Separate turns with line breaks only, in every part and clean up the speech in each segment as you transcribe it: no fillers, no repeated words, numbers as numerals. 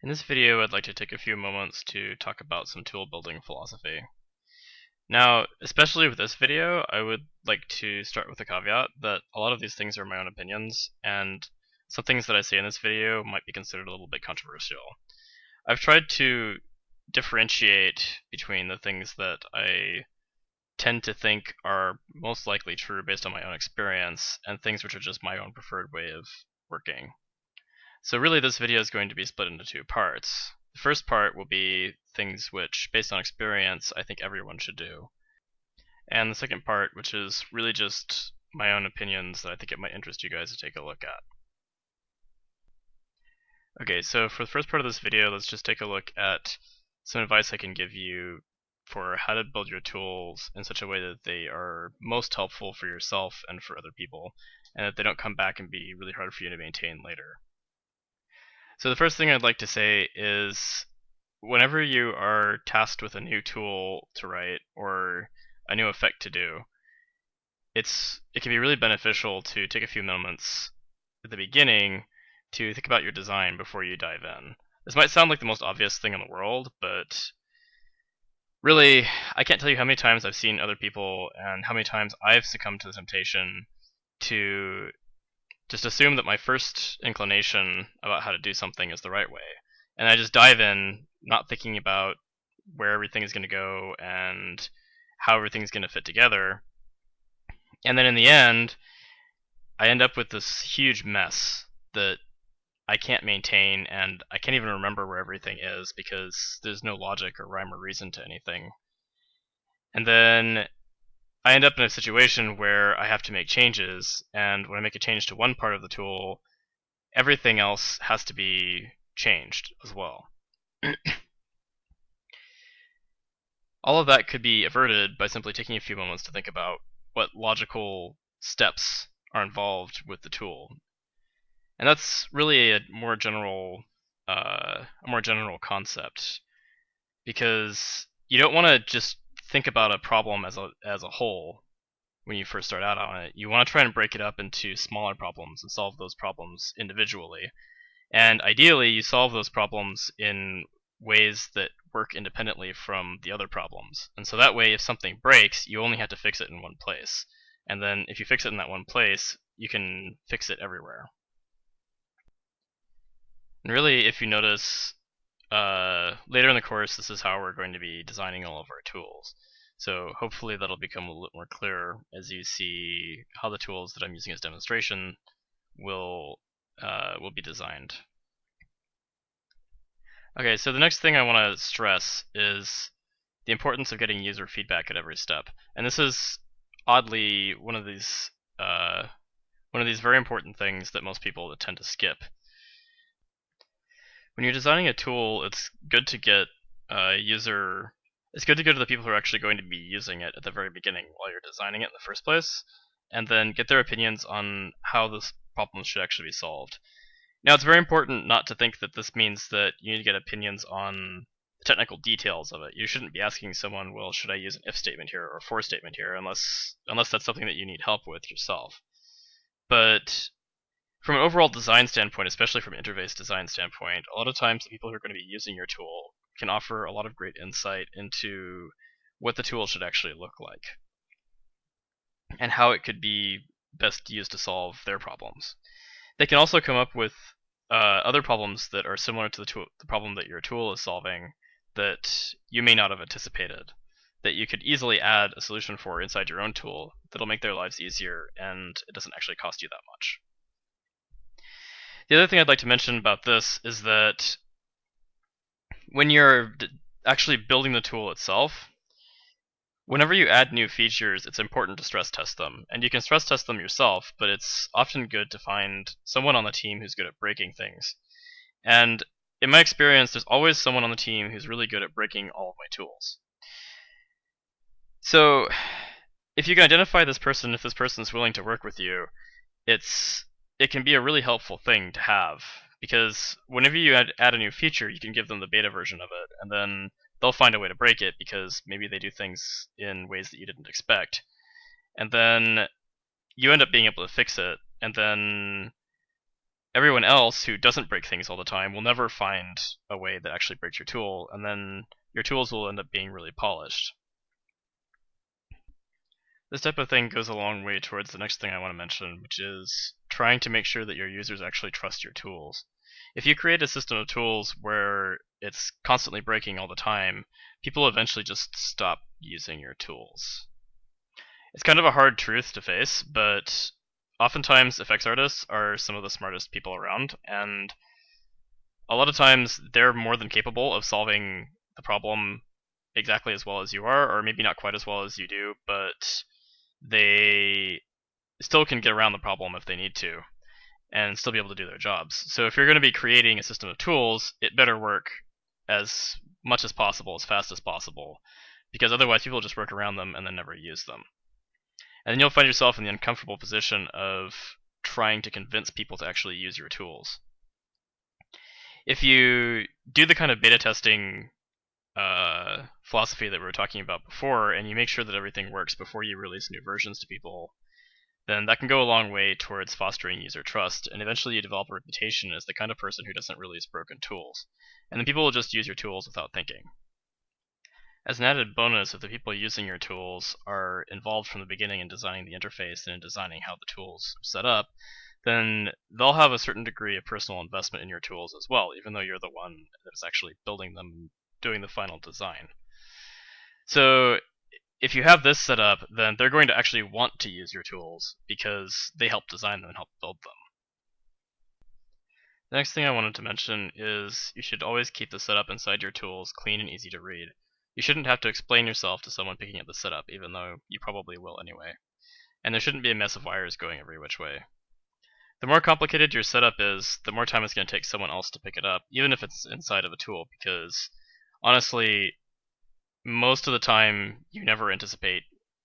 In this video, I'd like to take a few moments to talk about some tool building philosophy. Now, especially with this video, I would like to start with a caveat that a lot of these things are my own opinions, and some things that I say in this video might be considered a little bit controversial. I've tried to differentiate between the things that I tend to think are most likely true based on my own experience, and things which are just my own preferred way of working. So really this video is going to be split into two parts. The first part will be things which, based on experience, I think everyone should do. And the second part, which is really just my own opinions that I think it might interest you guys to take a look at. Okay, so for the first part of this video, let's just take a look at some advice I can give you for how to build your tools in such a way that they are most helpful for yourself and for other people, and that they don't come back and be really hard for you to maintain later. So the first thing I'd like to say is whenever you are tasked with a new tool to write or a new effect to do, it can be really beneficial to take a few moments at the beginning to think about your design before you dive in. This might sound like the most obvious thing in the world, but really, I can't tell you how many times I've seen other people and how many times I've succumbed to the temptation to just assume that my first inclination about how to do something is the right way. And I just dive in, not thinking about where everything is going to go and how everything's going to fit together. And then in the end, I end up with this huge mess that I can't maintain, and I can't even remember where everything is because there's no logic or rhyme or reason to anything. And then I end up in a situation where I have to make changes, and when I make a change to one part of the tool, everything else has to be changed as well. All of that could be averted by simply taking a few moments to think about what logical steps are involved with the tool. And that's really a more general concept, because you don't want to just think about a problem as a whole when you first start out on it. You want to try and break it up into smaller problems and solve those problems individually. And ideally, you solve those problems in ways that work independently from the other problems. And so that way, if something breaks, you only have to fix it in one place. And then if you fix it in that one place, you can fix it everywhere. And really, if you notice, later in the course, this is how we're going to be designing all of our tools. So hopefully that'll become a little more clear as you see how the tools that I'm using as demonstration will be designed. Okay, so the next thing I want to stress is the importance of getting user feedback at every step. And this is oddly one of these very important things that most people tend to skip. When you're designing a tool, it's good to get it's good to go to the people who are actually going to be using it at the very beginning while you're designing it in the first place, and then get their opinions on how this problem should actually be solved. Now, it's very important not to think that this means that you need to get opinions on the technical details of it. You shouldn't be asking someone, well, should I use an if statement here or a for statement here, unless that's something that you need help with yourself. But from an overall design standpoint, especially from an interface design standpoint, a lot of times the people who are going to be using your tool can offer a lot of great insight into what the tool should actually look like and how it could be best used to solve their problems. They can also come up with other problems that are similar to the problem that your tool is solving that you may not have anticipated, that you could easily add a solution for inside your own tool that'll make their lives easier, and it doesn't actually cost you that much. The other thing I'd like to mention about this is that when you're actually building the tool itself, whenever you add new features, it's important to stress test them. And you can stress test them yourself, but it's often good to find someone on the team who's good at breaking things. And in my experience, there's always someone on the team who's really good at breaking all of my tools. So if you can identify this person, if this person's willing to work with you, it can be a really helpful thing to have, because whenever you add a new feature, you can give them the beta version of it, and then they'll find a way to break it because maybe they do things in ways that you didn't expect. And then you end up being able to fix it, and then everyone else who doesn't break things all the time will never find a way that actually breaks your tool, and then your tools will end up being really polished. This type of thing goes a long way towards the next thing I want to mention, which is trying to make sure that your users actually trust your tools. If you create a system of tools where it's constantly breaking all the time, people eventually just stop using your tools. It's kind of a hard truth to face, but oftentimes effects artists are some of the smartest people around, and a lot of times they're more than capable of solving the problem exactly as well as you are, or maybe not quite as well as you do, but they still can get around the problem if they need to and still be able to do their jobs. So if you're going to be creating a system of tools, it better work as much as possible, as fast as possible, because otherwise people just work around them and then never use them. And then you'll find yourself in the uncomfortable position of trying to convince people to actually use your tools. If you do the kind of beta testing philosophy that we were talking about before, and you make sure that everything works before you release new versions to people, then that can go a long way towards fostering user trust, and eventually you develop a reputation as the kind of person who doesn't release broken tools. And then people will just use your tools without thinking. As an added bonus, if the people using your tools are involved from the beginning in designing the interface and in designing how the tools are set up, then they'll have a certain degree of personal investment in your tools as well, even though you're the one that's actually building them and doing the final design. So if you have this set up, then they're going to actually want to use your tools because they helped design them and helped build them. The next thing I wanted to mention is you should always keep the setup inside your tools clean and easy to read. You shouldn't have to explain yourself to someone picking up the setup, even though you probably will anyway. And there shouldn't be a mess of wires going every which way. The more complicated your setup is, the more time it's going to take someone else to pick it up, even if it's inside of a tool, because honestly, most of the time you never anticipate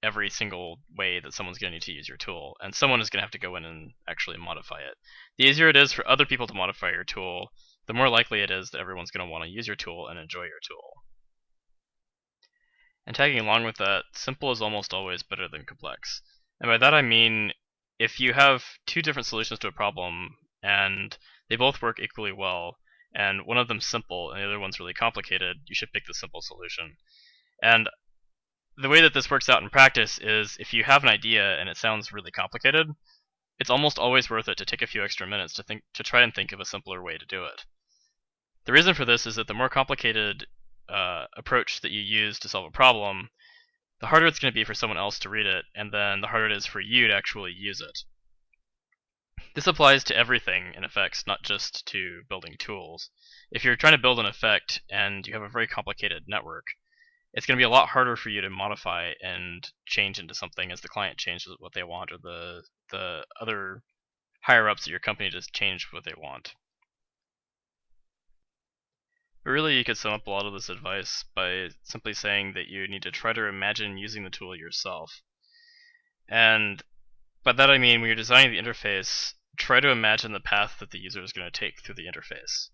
every single way that someone's going to need to use your tool, and someone is going to have to go in and actually modify it. The easier it is for other people to modify your tool, the more likely it is that everyone's going to want to use your tool and enjoy your tool. And tagging along with that, simple is almost always better than complex. And by that I mean, if you have two different solutions to a problem, and they both work equally well, and one of them's simple and the other one's really complicated, you should pick the simple solution. And the way that this works out in practice is if you have an idea and it sounds really complicated, it's almost always worth it to take a few extra minutes to try and think of a simpler way to do it. The reason for this is that the more complicated approach that you use to solve a problem, the harder it's going to be for someone else to read it, and then the harder it is for you to actually use it. This applies to everything in effects, not just to building tools. If you're trying to build an effect and you have a very complicated network, it's going to be a lot harder for you to modify and change into something as the client changes what they want, or the other higher ups at your company just change what they want. But really, you could sum up a lot of this advice by simply saying that you need to try to imagine using the tool yourself. And by that I mean, when you're designing the interface, try to imagine the path that the user is going to take through the interface.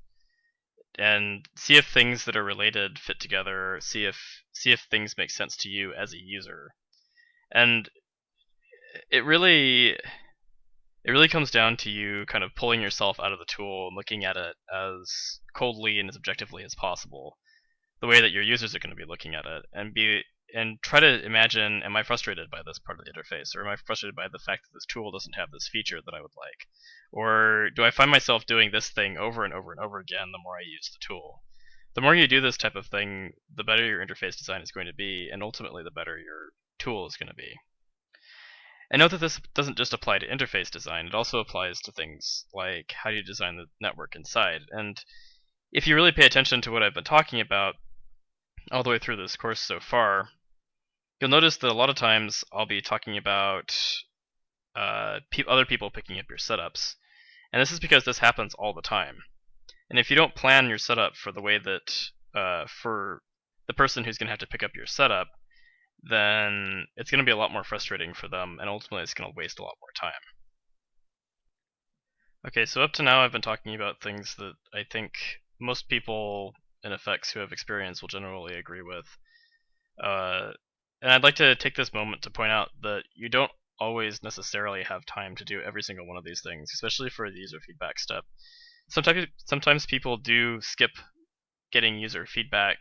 And see if things that are related fit together, see if things make sense to you as a user. And it really comes down to you kind of pulling yourself out of the tool and looking at it as coldly and as objectively as possible, the way that your users are going to be looking at it, and try to imagine, am I frustrated by this part of the interface, or am I frustrated by the fact that this tool doesn't have this feature that I would like, or do I find myself doing this thing over and over and over again the more I use the tool? The more you do this type of thing, the better your interface design is going to be, and ultimately the better your tool is going to be. And note that this doesn't just apply to interface design, it also applies to things like how do you design the network inside. And if you really pay attention to what I've been talking about all the way through this course so far, you'll notice that a lot of times I'll be talking about other people picking up your setups. And this is because this happens all the time. And if you don't plan your setup for the way that, for the person who's going to have to pick up your setup, then it's going to be a lot more frustrating for them, and ultimately it's going to waste a lot more time. Okay, so up to now I've been talking about things that I think most people in effects who have experience will generally agree with. And I'd like to take this moment to point out that you don't always necessarily have time to do every single one of these things, especially for the user feedback step. Sometimes people do skip getting user feedback,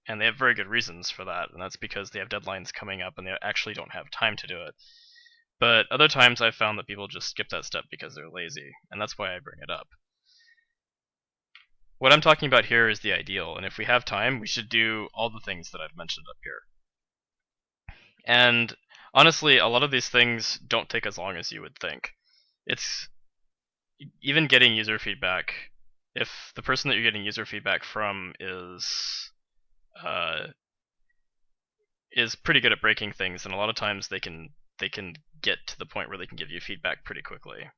and they have very good reasons for that, and that's because they have deadlines coming up and they actually don't have time to do it. But other times I've found that people just skip that step because they're lazy, and that's why I bring it up. What I'm talking about here is the ideal, and if we have time, we should do all the things that I've mentioned up here. And honestly, a lot of these things don't take as long as you would think. It's even getting user feedback. If the person that you're getting user feedback from uh, is pretty good at breaking things, and a lot of times they can get to the point where they can give you feedback pretty quickly.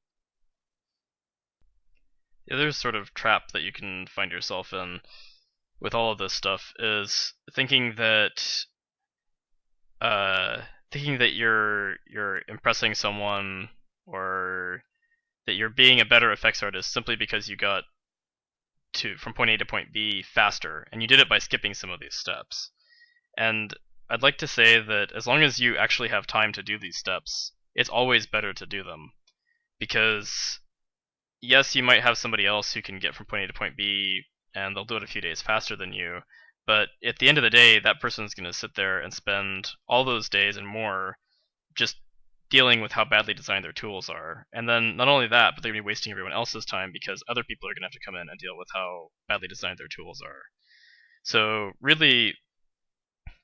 The other sort of trap that you can find yourself in with all of this stuff is thinking that you're impressing someone, or that you're being a better effects artist simply because you got to from point A to point B faster, and you did it by skipping some of these steps. And I'd like to say that as long as you actually have time to do these steps, it's always better to do them. Because yes, you might have somebody else who can get from point A to point B and they'll do it a few days faster than you, but at the end of the day, that person's going to sit there and spend all those days and more just dealing with how badly designed their tools are. And then not only that, but they're going to be wasting everyone else's time because other people are going to have to come in and deal with how badly designed their tools are. So really,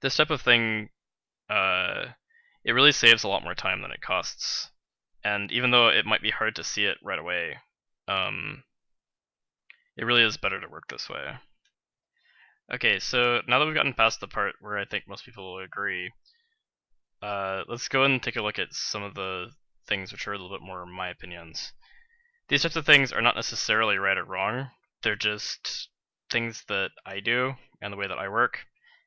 this type of thing, it really saves a lot more time than it costs. And even though it might be hard to see it right away, it really is better to work this way. Okay, so now that we've gotten past the part where I think most people will agree, let's go and take a look at some of the things which are a little bit more my opinions. These types of things are not necessarily right or wrong, they're just things that I do and the way that I work.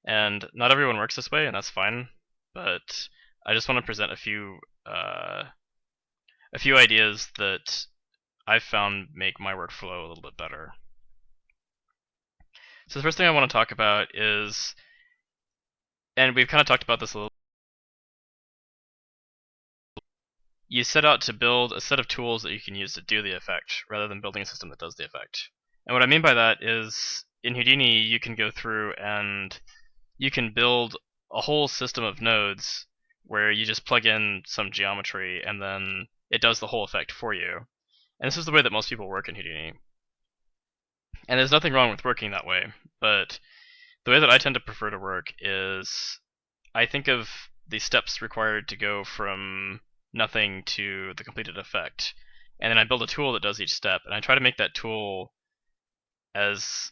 And not everyone works this way, and that's fine, but I just want to present a few ideas that I've found make my workflow a little bit better. So the first thing I want to talk about is, and we've kind of talked about this a little, you set out to build a set of tools that you can use to do the effect, rather than building a system that does the effect. And what I mean by that is, in Houdini, you can go through and you can build a whole system of nodes where you just plug in some geometry and then it does the whole effect for you. And this is the way that most people work in Houdini. And there's nothing wrong with working that way, but the way that I tend to prefer to work is I think of the steps required to go from nothing to the completed effect, and then I build a tool that does each step, and I try to make that tool as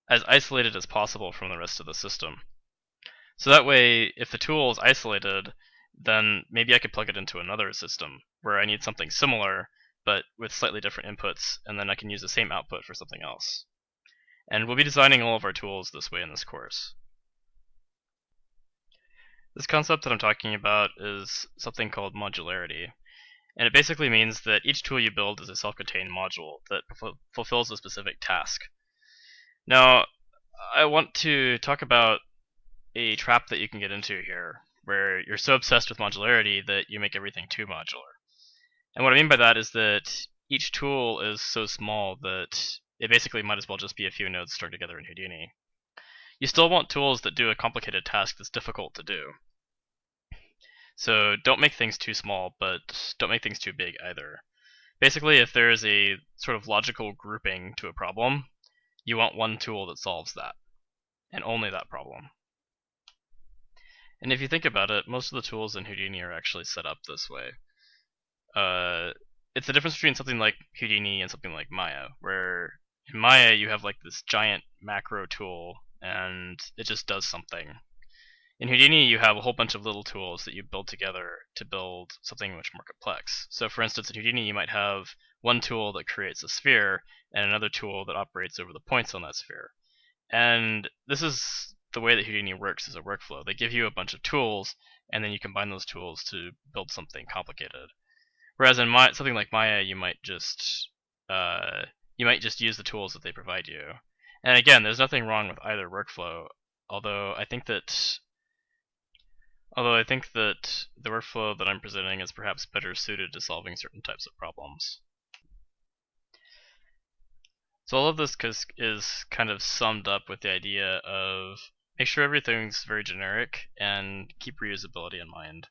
isolated as possible from the rest of the system. So that way, if the tool is isolated, then maybe I could plug it into another system where I need something similar, but with slightly different inputs, and then I can use the same output for something else. And we'll be designing all of our tools this way in this course. This concept that I'm talking about is something called modularity, and it basically means that each tool you build is a self-contained module that fulfills a specific task. Now, I want to talk about a trap that you can get into here, where you're so obsessed with modularity that you make everything too modular. And what I mean by that is that each tool is so small that it basically might as well just be a few nodes strung together in Houdini. You still want tools that do a complicated task that's difficult to do. So don't make things too small, but don't make things too big either. Basically, if there is a sort of logical grouping to a problem, you want one tool that solves that, and only that problem. And if you think about it, most of the tools in Houdini are actually set up this way. It's the difference between something like Houdini and something like Maya, where in Maya you have like this giant macro tool, and it just does something. In Houdini, you have a whole bunch of little tools that you build together to build something much more complex. So for instance, in Houdini, you might have one tool that creates a sphere, and another tool that operates over the points on that sphere. And this is the way that Houdini works as a workflow. They give you a bunch of tools, and then you combine those tools to build something complicated. Whereas in something like Maya, you might just use the tools that they provide you. And again, there's nothing wrong with either workflow, although I think that Although I think that the workflow that I'm presenting is perhaps better suited to solving certain types of problems. So all of this is kind of summed up with the idea of make sure everything's very generic and keep reusability in mind.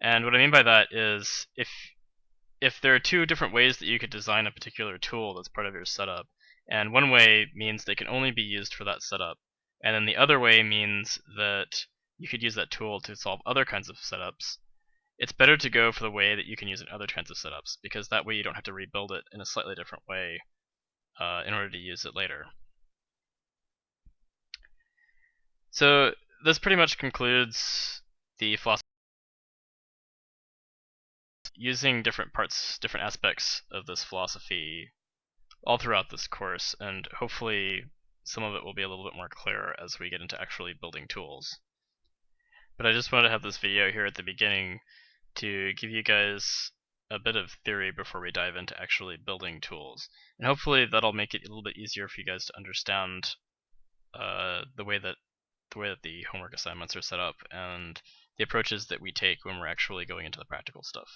And what I mean by that is if there are two different ways that you could design a particular tool that's part of your setup, and one way means they can only be used for that setup, and then the other way means that you could use that tool to solve other kinds of setups, it's better to go for the way that you can use in other kinds of setups, because that way you don't have to rebuild it in a slightly different way in order to use it later. So this pretty much concludes the philosophy using different parts, different aspects of this philosophy all throughout this course, and hopefully some of it will be a little bit more clear as we get into actually building tools. But I just wanted to have this video here at the beginning to give you guys a bit of theory before we dive into actually building tools. And hopefully that'll make it a little bit easier for you guys to understand the way that the homework assignments are set up and the approaches that we take when we're actually going into the practical stuff.